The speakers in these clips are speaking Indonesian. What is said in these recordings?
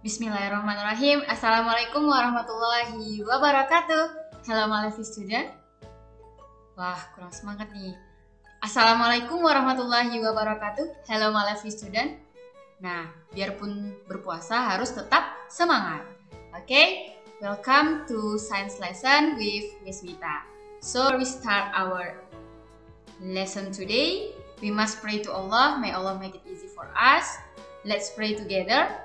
Bismillahirrahmanirrahim. Assalamualaikum warahmatullahi wabarakatuh. Hello my lovely student. Wah, kurang semangat nih. Assalamualaikum warahmatullahi wabarakatuh. Hello my lovely student. Nah, biarpun berpuasa harus tetap semangat. Oke, welcome to science lesson with Miss Mita. So we start our lesson today. We must pray to Allah. May Allah make it easy for us. Let's pray together.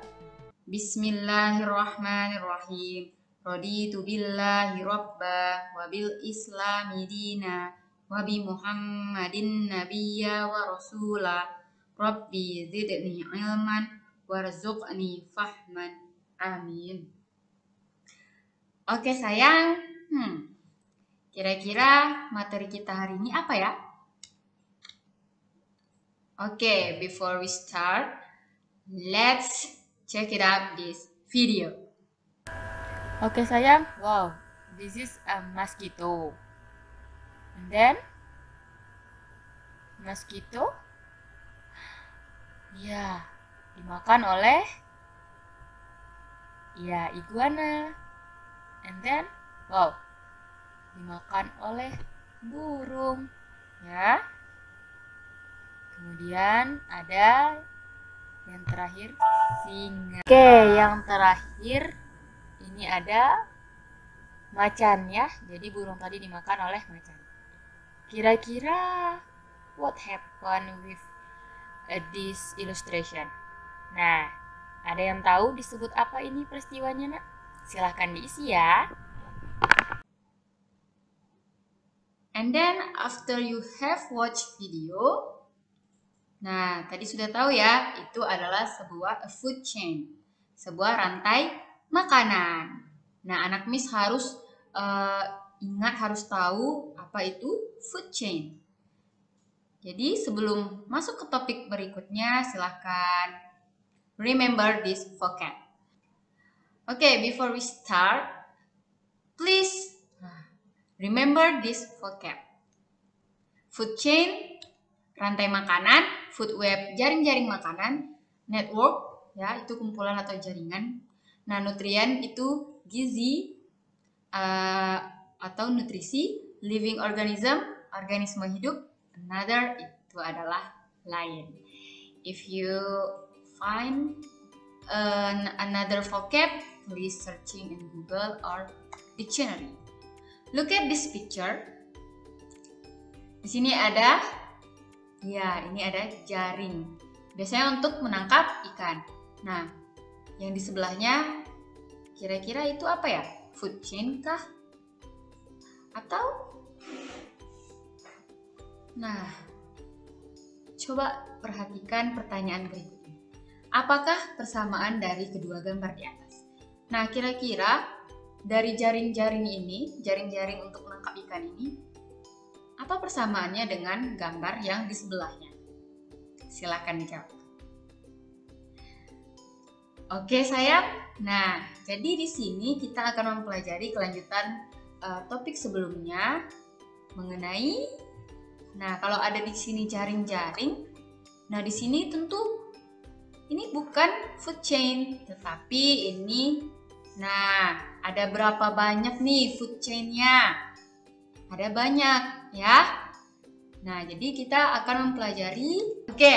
Bismillahirrahmanirrahim. Raditu billahi rabba wa bil islami dina wa bi Muhammadin nabiyya wa rasula. Rabbi zidni ilman warzuqni fahman. Amin. Oke sayang, kira-kira materi kita hari ini apa ya? Oke, before we start, let's check it out this video. Oke sayang, wow, this is a mosquito. And then, mosquito, ya, dimakan oleh, ya, iguana. And then, wow, dimakan oleh burung, ya. Kemudian ada yang terakhir singa. Oke, yang terakhir ini ada macan ya. Jadi burung tadi dimakan oleh macan. Kira-kira what happened with this illustration? Nah, ada yang tahu disebut apa ini peristiwanya, Nak? Silahkan diisi ya. And then after you have watched video, nah, tadi sudah tahu ya, itu adalah sebuah food chain, sebuah rantai makanan. Nah, anak Miss harus ingat, harus tahu apa itu food chain. Jadi sebelum masuk ke topik berikutnya, silahkan remember this vocab. Okay, before we start, please remember this vocab. Food chain, rantai makanan. Food web, jaring-jaring makanan. Network, ya, itu kumpulan atau jaringan. Nah, nutrien itu gizi atau nutrisi. Living organism, organisme hidup. Another itu adalah lain. If you find another vocab, please searching in Google or dictionary. Look at this picture. Di sini ada, ya, ini ada jaring. Biasanya untuk menangkap ikan. Nah, yang di sebelahnya kira-kira itu apa ya? Food chain kah? Atau? Nah, coba perhatikan pertanyaan berikutnya. Apakah persamaan dari kedua gambar di atas? Nah, kira-kira dari jaring-jaring ini, jaring-jaring untuk menangkap ikan ini, apa persamaannya dengan gambar yang di sebelahnya? Silakan dijawab. Oke sayang, nah jadi di sini kita akan mempelajari kelanjutan topik sebelumnya mengenai, nah kalau ada di sini jaring-jaring, nah di sini tentu ini bukan food chain, tetapi ini, nah ada berapa banyak nih food chain-nya? Ada banyak ya. Nah, jadi kita akan mempelajari. Oke.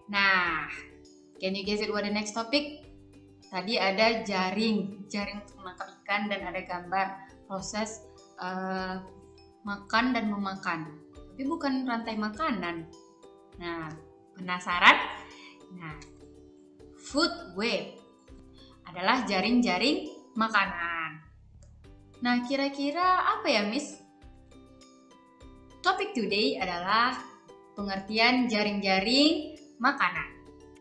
Nah, can you guess it what the next topic? Tadi ada jaring untuk menangkap ikan dan ada gambar proses makan dan memakan. Tapi bukan rantai makanan. Nah, penasaran? Nah, food web adalah jaring-jaring makanan. Nah, kira-kira apa ya, Miss? Topik today adalah pengertian jaring-jaring makanan.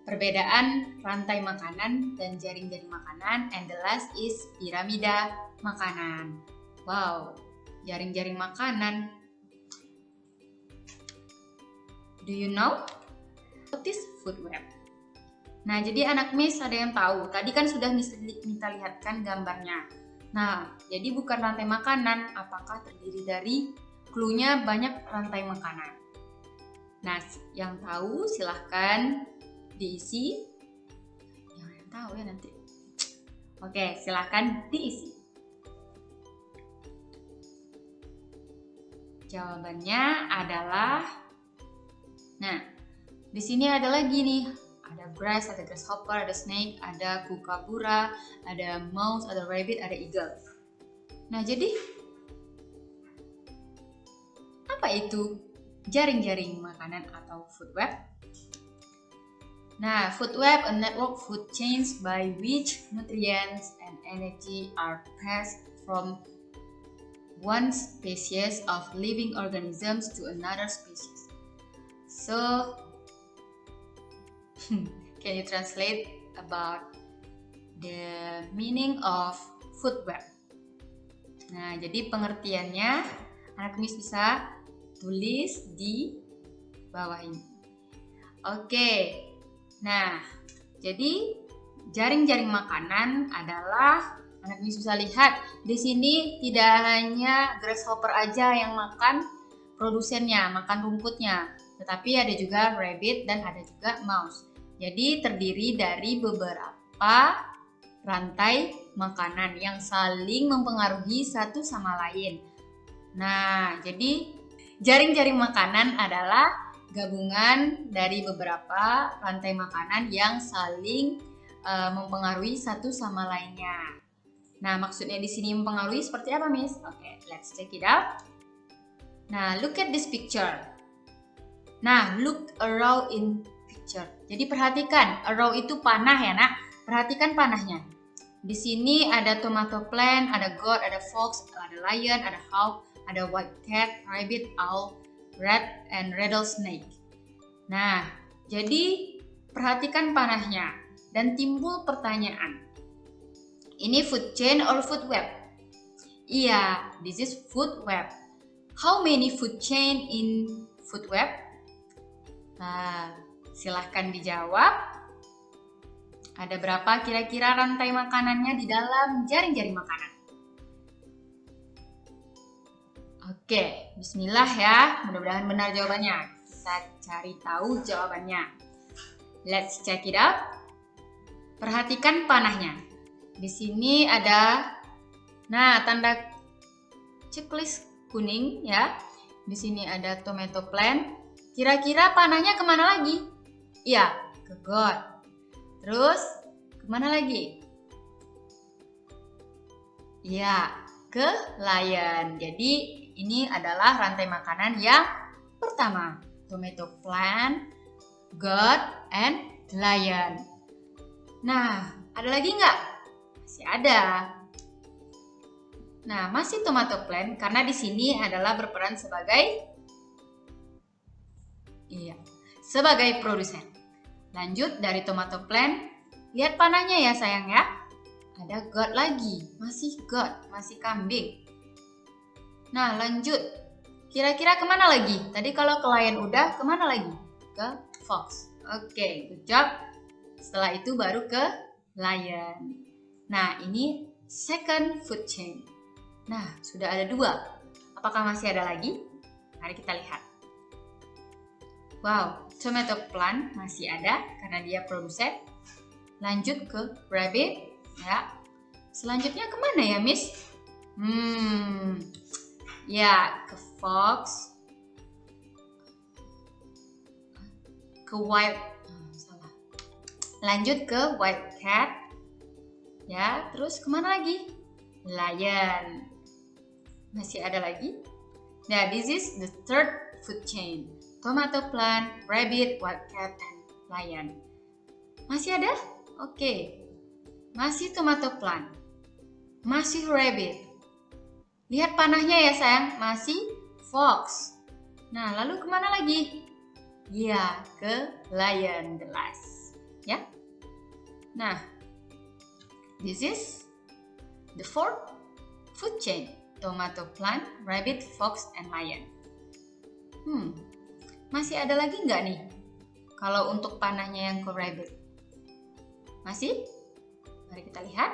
Perbedaan rantai makanan dan jaring-jaring makanan, and the last is piramida makanan. Wow, jaring-jaring makanan. Do you know what is food web? Nah, jadi anak Miss ada yang tahu. Tadi kan sudah minta lihatkan gambarnya. Nah, jadi bukan rantai makanan, apakah terdiri dari clue-nya banyak rantai makanan. Nah, yang tahu silahkan diisi. Yang tahu ya nanti. Oke, silakan diisi. Jawabannya adalah, nah, di sini ada lagi nih, ada grass, ada grasshopper, ada snake, ada kookaburra, ada mouse, ada rabbit, ada eagle. Nah, jadi apa itu jaring-jaring makanan atau food web? Nah, food web, a network food chains by which nutrients and energy are passed from one species of living organisms to another species. So, can you translate about the meaning of food web? Nah, jadi pengertiannya anak Miss bisa tulis di bawah ini. Oke. Nah, jadi jaring-jaring makanan adalah anak Miss bisa lihat di sini tidak hanya grasshopper aja yang makan produsennya, makan rumputnya, tetapi ada juga rabbit dan ada juga mouse. Jadi terdiri dari beberapa rantai makanan yang saling mempengaruhi satu sama lain. Nah, jadi jaring-jaring makanan adalah gabungan dari beberapa rantai makanan yang saling mempengaruhi satu sama lainnya. Nah, maksudnya di sini mempengaruhi seperti apa, Miss? Oke, let's check it out. Nah, look at this picture. Nah, look around in picture. Jadi perhatikan, around itu panah ya, Nak. Perhatikan panahnya. Di sini ada tomato plant, ada goat, ada fox, ada lion, ada hawk, ada white cat, rabbit, owl, rat, and rattlesnake. Nah, jadi perhatikan panahnya dan timbul pertanyaan. Ini food chain or food web? Iya, this is food web. How many food chain in food web? Nah, silahkan dijawab. Ada berapa kira-kira rantai makanannya di dalam jaring-jaring makanan? Oke, bismillah ya. Mudah-mudahan benar jawabannya. Kita cari tahu jawabannya. Let's check it out. Perhatikan panahnya. Di sini ada, nah, tanda checklist kuning ya. Di sini ada tomato plant. Kira-kira panahnya kemana lagi? Iya, ke goat. Terus kemana lagi? Iya, ke lion. Jadi ini adalah rantai makanan yang pertama. Tomato plant, goat, and lion. Nah, ada lagi nggak? Masih ada. Nah, masih tomato plant karena di sini adalah berperan sebagai sebagai produsen. Lanjut dari tomato plant, lihat panahnya ya sayang ya. Ada goat lagi, masih goat, masih kambing. Nah, lanjut. Kira-kira kemana lagi? Tadi kalau ke lion udah, kemana lagi? Ke fox. Oke, good job. Setelah itu baru ke lion. Nah, ini second food chain. Nah, sudah ada 2. Apakah masih ada lagi? Mari kita lihat. Wow, tomato plant masih ada karena dia produsen. Lanjut ke rabbit, ya. Selanjutnya kemana ya, Miss? Ya, ke fox, ke white, salah. Lanjut ke white cat, ya. Terus kemana lagi? Lion. Masih ada lagi? Nah, this is the third food chain. Tomato plant, rabbit, white cat, and lion. Masih ada? Oke. Masih tomato plant. Masih rabbit. Lihat panahnya ya sayang, masih fox. Nah, lalu kemana lagi? Ya, ke lion, the last. Ya. Nah, this is the fourth food chain. Tomato plant, rabbit, fox, and lion. Masih ada lagi nggak nih? Kalau untuk panahnya yang ke rabbit. Masih? Mari kita lihat.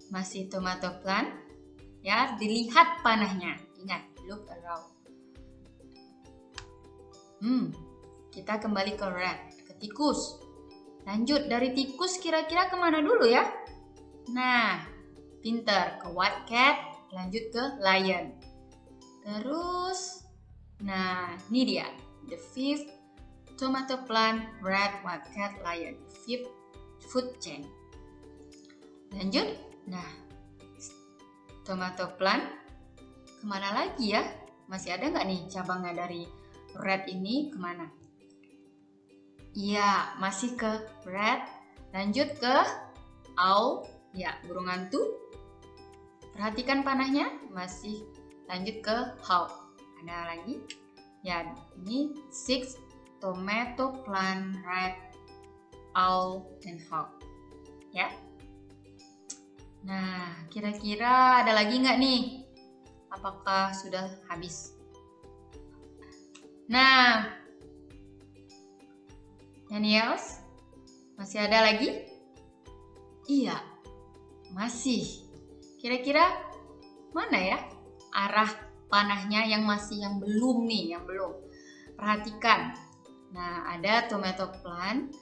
Masih tomato plant. Ya, dilihat panahnya. Ingat, look around. Kita kembali ke rat, ke tikus. Lanjut dari tikus kira-kira kemana dulu ya? Nah, pinter. Ke white cat, lanjut ke lion. Terus, nah ini dia. The fifth tomato plant, rat, white cat, lion. Fifth food chain. Lanjut. Nah, tomato plant kemana lagi ya? Masih ada nggak nih cabangnya dari rat ini kemana? Iya, masih ke rat. Lanjut ke owl. Ya, burung hantu. Perhatikan panahnya. Masih lanjut ke hawk. Ada lagi? Ya, ini six tomato plant, rat, owl, and hawk. Ya. Nah, kira-kira ada lagi nggak nih? Apakah sudah habis? Nah, Daniels, masih ada lagi? Iya, masih. Kira-kira mana ya arah panahnya yang belum nih, yang belum. Perhatikan. Nah, ada tomato plant,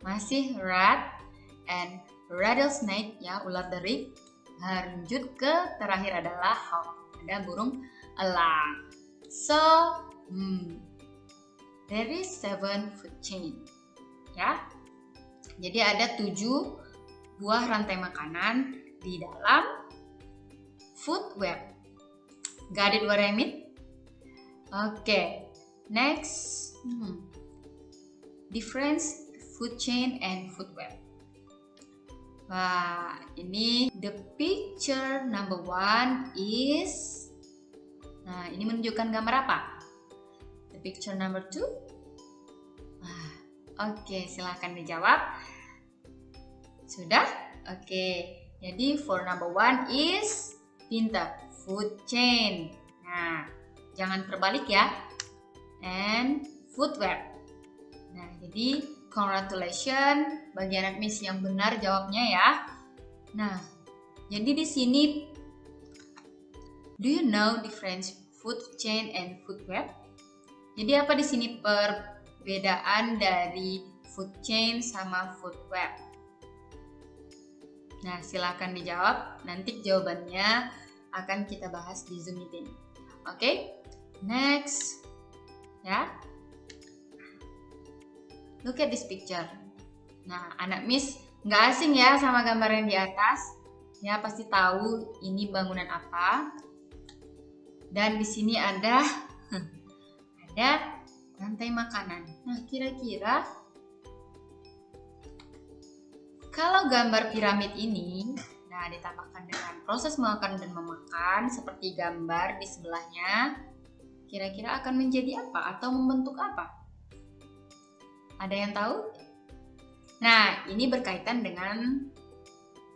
masih rat, and rattlesnake, ya, ular derik. Lanjut ke terakhir adalah hawk, ada burung elang. So, there is 7 food chain, ya. Jadi ada 7 buah rantai makanan di dalam food web. Got it what I mean? Okay, next. Difference food chain and food web. Wah, ini the picture number 1 is. Nah, ini menunjukkan gambar apa? The picture number 2. Oke, silahkan dijawab. Sudah? Oke. Jadi for number 1 is pintar, food chain. Nah, jangan terbalik ya. And food web. Nah, jadi congratulations bagi anak Miss yang benar jawabnya ya. Nah, jadi di sini do you know difference food chain and food web? Jadi apa di sini perbedaan dari food chain sama food web? Nah, silakan dijawab. Nanti jawabannya akan kita bahas di Zoom meeting. Oke, next. Ya. Look at this picture. Nah, anak Miss nggak asing ya sama gambar yang di atas. Ya, pasti tahu ini bangunan apa. Dan di sini ada rantai makanan. Nah, kira-kira kalau gambar piramid ini, nah, ditambahkan dengan proses makan dan memakan seperti gambar di sebelahnya, kira-kira akan menjadi apa atau membentuk apa? Ada yang tahu? Nah, ini berkaitan dengan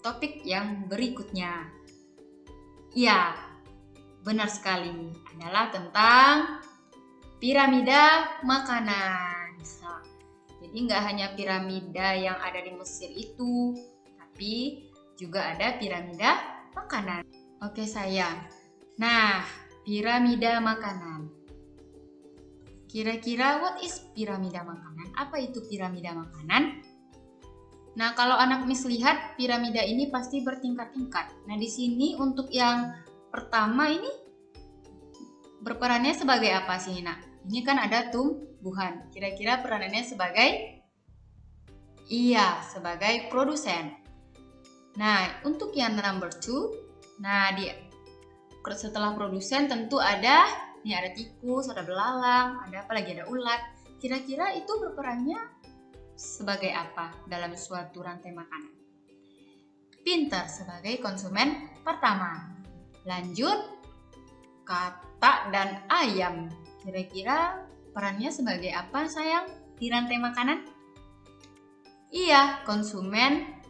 topik yang berikutnya. Ya, benar sekali. Adalah tentang piramida makanan. Nah, jadi nggak hanya piramida yang ada di Mesir itu, tapi juga ada piramida makanan. Oke sayang. Nah, piramida makanan. Kira-kira what is piramida makanan? Apa itu piramida makanan? Nah, kalau anak Miss lihat piramida ini pasti bertingkat-tingkat. Nah, di sini untuk yang pertama ini berperannya sebagai apa sih, Nak? Ini kan ada tumbuhan. Kira-kira peranannya sebagai? Iya, sebagai produsen. Nah, untuk yang number 2, nah setelah produsen tentu ada tikus, ada belalang, ada apa lagi, ada ulat. Kira-kira itu berperannya sebagai apa dalam suatu rantai makanan? Pintar, sebagai konsumen pertama. Lanjut, katak dan ayam. Kira-kira perannya sebagai apa sayang di rantai makanan? Iya, konsumen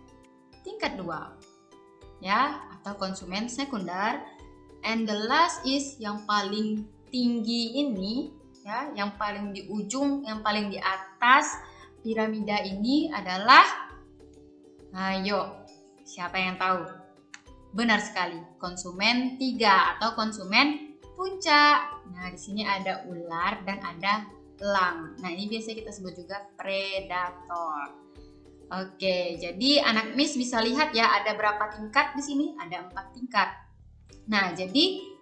tingkat 2. Ya, atau konsumen sekunder. And the last is yang paling tinggi ini, ya, yang paling di ujung, yang paling di atas piramida ini adalah, ayo, siapa yang tahu? Benar sekali, konsumen 3 atau konsumen puncak. Nah, di sini ada ular dan ada elang. Nah, ini biasa kita sebut juga predator. Oke, jadi anak Miss bisa lihat ya ada berapa tingkat di sini? Ada 4 tingkat. Nah, jadi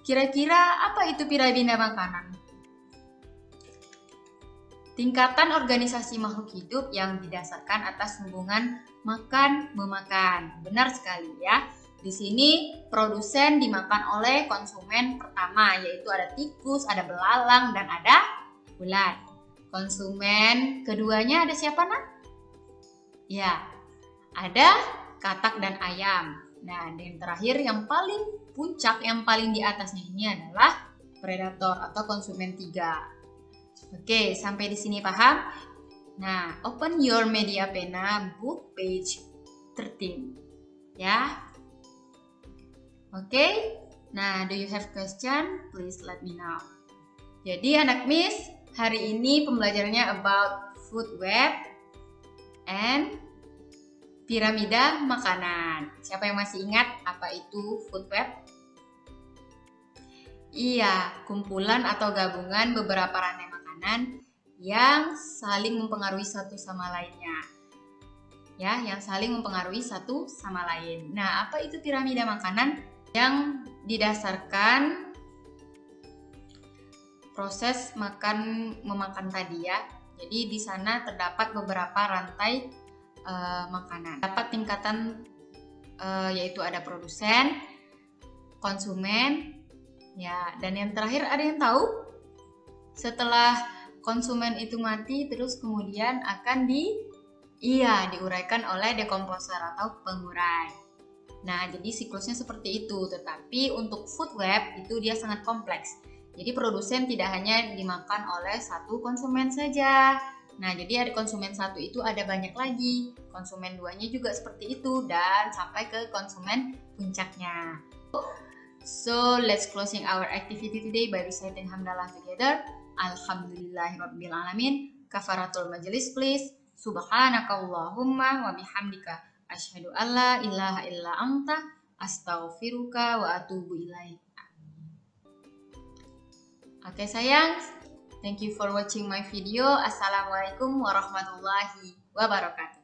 kira-kira apa itu piramida makanan? Tingkatan organisasi makhluk hidup yang didasarkan atas hubungan makan-memakan. Benar sekali ya. Di sini produsen dimakan oleh konsumen pertama, yaitu ada tikus, ada belalang, dan ada ulat. Konsumen keduanya ada siapa, Nak? Ya, ada katak dan ayam. Nah, dan yang terakhir yang paling puncak, yang paling di atasnya ini adalah predator atau konsumen 3. Oke, sampai di sini paham? Nah, open your media pena book page 13. Ya. Oke. Nah, do you have question? Please let me know. Jadi anak Miss, hari ini pembelajarannya about food web and piramida makanan. Siapa yang masih ingat apa itu food web? Iya, kumpulan atau gabungan beberapa rantai makanan yang saling mempengaruhi satu sama lainnya. Ya, yang saling mempengaruhi satu sama lain. Nah, apa itu piramida makanan? Yang didasarkan proses memakan tadi ya. Jadi di sana terdapat beberapa rantai makanan. Dapat tingkatan yaitu ada produsen, konsumen, ya, dan yang terakhir ada yang tahu? Setelah konsumen itu mati, terus kemudian akan diuraikan oleh dekomposer atau pengurai. Nah, jadi siklusnya seperti itu. Tetapi untuk food web itu dia sangat kompleks. Jadi produsen tidak hanya dimakan oleh satu konsumen saja. Nah, jadi ada konsumen 1 itu ada banyak lagi. Konsumen 2-nya juga seperti itu dan sampai ke konsumen puncaknya. So, let's closing our activity today by reciting hamdalah together. Alhamdulillahirabbil alamin. Kafaratul majlis please. Subhanakallahumma wa bihamdika asyhadu alla ilaha illa anta astaghfiruka wa atubu ilaik. Oke sayang, thank you for watching my video. Assalamualaikum warahmatullahi wabarakatuh.